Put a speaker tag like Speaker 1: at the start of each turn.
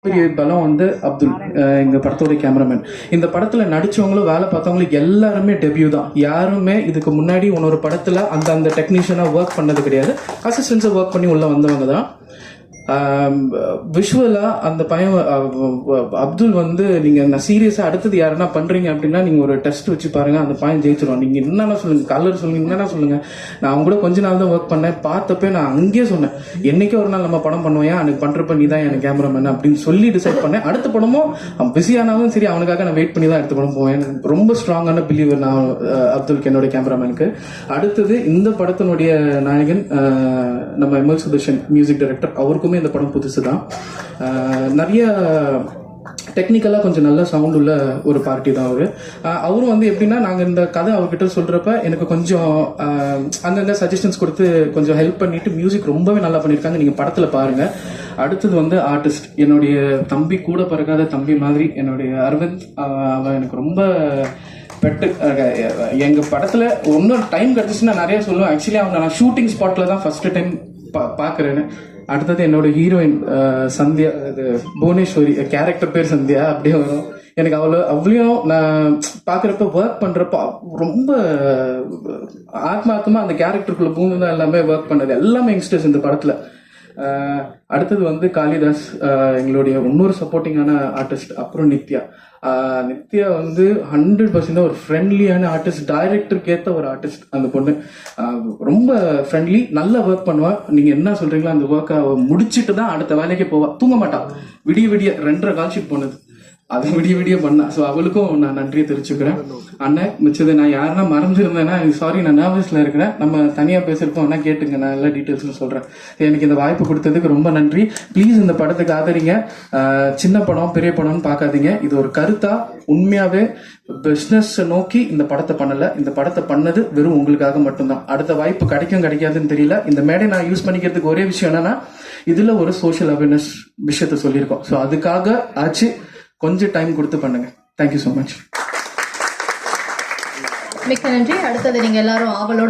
Speaker 1: பெரிய பலம் வந்து அப்துல், எங்க படத்தோட கேமராமேன். இந்த படத்துல நடிச்சவங்களும் வேலை பார்த்தவங்களுக்கு எல்லாருமே டெபியூ தான். யாருமே இதுக்கு முன்னாடி இன்னொரு படத்துல அந்த டெக்னீஷியனா ஒர்க் பண்ணது கிடையாது. அசிஸ்டன்ஸா ஒர்க் பண்ணி உள்ள வந்தவங்க தான். விஷுவலா அந்த பையன் அப்துல் வந்து நீங்க சீரியஸா அடுத்தது யாருன்னா பண்றீங்க அப்படின்னா நீங்க ஒரு டெஸ்ட் வச்சு பாருங்க, அந்த பையன் ஜெயிச்சிருவான். நீங்க என்னன்னா சொல்லுங்க, கலர் சொல்லுங்க, என்னன்னா சொல்லுங்க. நான் அவங்க கூட கொஞ்ச நாள் தான் ஒர்க் பண்ணேன். பார்த்தப்ப நான் அங்கேயே சொன்னேன், என்னைக்கே ஒரு நாள் நம்ம படம் பண்ணுவோம், எனக்கு பண்றப்ப நீ தான் எனக்கு கேமராமேன் அப்படின்னு சொல்லி டிசைட் பண்ணேன். அடுத்த படமும் பிஸியானாலும் சரி அவனுக்காக நான் வெயிட் பண்ணி தான் அடுத்த படம் போவேன். ரொம்ப ஸ்ட்ராங்கான பிலீவர் நான் அப்துல்க்கு, என்னோட கேமராமேனுக்கு. அடுத்தது இந்த படத்தினுடைய நாயகன் நம்ம எம்எல் சுதர்ஷன், மியூசிக் டைரக்டர். அவருக்கும் இந்த படம் புதுசு தான். நிறைய டெக்னிக்கலா கொஞ்சம் நல்ல சவுண்ட் உள்ள ஒரு பார்ட்டி தான் அவரும் வந்து எப்படின்னா, நாங்க இந்த கதை அவர்கிட்ட சொல்றப்ப எனக்கு கொஞ்சம் அங்கங்க சஜஷன்ஸ் கொடுத்து கொஞ்சம் ஹெல்ப் பண்ணிட்டு மியூசிக் ரொம்பவே நல்லா பண்ணியிருக்காங்க. நீங்க படத்துல பாருங்க. அடுத்தது வந்து ஆர்டிஸ்ட், என்னுடைய தம்பி, கூட பிறக்காத தம்பி மாதிரி என்னுடைய அரவிந்த். அவன் எனக்கு ரொம்ப பெட்டு. எங்க படத்துல இன்னொரு டைம் கிடைச்சிச்சுன்னா நிறைய சொல்லுவேன். ஆக்சுவலி அவனை நான் ஷூட்டிங் ஸ்பாட்ல தான் ஃபர்ஸ்ட் டைம் பாக்குறேன்னு. அடுத்தது என்னோட ஹீரோயின் சந்தியா, புவனேஸ்வரி, கேரக்டர் பேர் சந்தியா, அப்படியே வரும். எனக்கு அவ்வளோ நான் பாக்குறப்ப ஒர்க் பண்றப்ப ரொம்ப ஆத்மார்த்தமா அந்த கேரக்டருக்குள்ள பூந்து தான் எல்லாமே ஒர்க் பண்ணது. எல்லாமே யங்ஸ்டர்ஸ் இந்த படத்துல. அடுத்தது வந்து காளிதாஸ், எங்களுடைய இன்னொரு சப்போர்ட்டிங்கான ஆர்டிஸ்ட். அப்புறம் நித்யா. நித்யா வந்து 100% ஒரு ஃப்ரெண்ட்லியான ஆர்டிஸ்ட், டைரக்டருக்கு ஏற்ற ஒரு ஆர்டிஸ்ட். அந்த பொண்ணு ரொம்ப ஃப்ரெண்ட்லி, நல்லா ஒர்க் பண்ணுவா. நீங்க என்ன சொல்றீங்களோ அந்த ஒர்க்கை முடிச்சுட்டு தான் அடுத்த வேலைக்கு போவா. தூங்க மாட்டா. விடிய 2:30 கால் ஷீட் போனது, அதை விடிய பண்ணா. ஸோ அவளுக்கும் நான் நன்றியை தெரிவிச்சுக்கிறேன். அண்ணன் மிச்சது நான் யாருன்னா மறந்துருந்தேன்னா சாரி, நான் நர்வஸ்ல இருக்கிறேன். நம்ம தனியா பேசிருப்போம், என்ன கேட்டுங்க, நான் எல்லா டீட்டெயில்ஸும் சொல்றேன். எனக்கு இந்த வாய்ப்பு கொடுத்ததுக்கு ரொம்ப நன்றி. ப்ளீஸ் இந்த படத்துக்கு ஆதரிங்க. சின்ன படம் பெரிய படம்னு பார்க்காதீங்க. இது ஒரு கருத்தா உண்மையாவே பிசினஸ் நோக்கி இந்த படத்தை பண்ணல. இந்த படத்தை பண்ணது வெறும் உங்களுக்காக மட்டும்தான். அடுத்த வாய்ப்பு கிடைக்கும் கிடைக்காதுன்னு தெரியல. இந்த மேடை நான் யூஸ் பண்ணிக்கிறதுக்கு ஒரே விஷயம் என்னன்னா, இதுல ஒரு சோஷியல் அவேர்னஸ் விஷயத்த சொல்லியிருக்கோம். ஸோ அதுக்காக ஆச்சு, கொஞ்சம் டைம் கொடுத்து பண்ணுங்க. Thank you so much.
Speaker 2: மிக்க நன்றி. அடுத்தது நீங்க எல்லாரும் ஆவலோட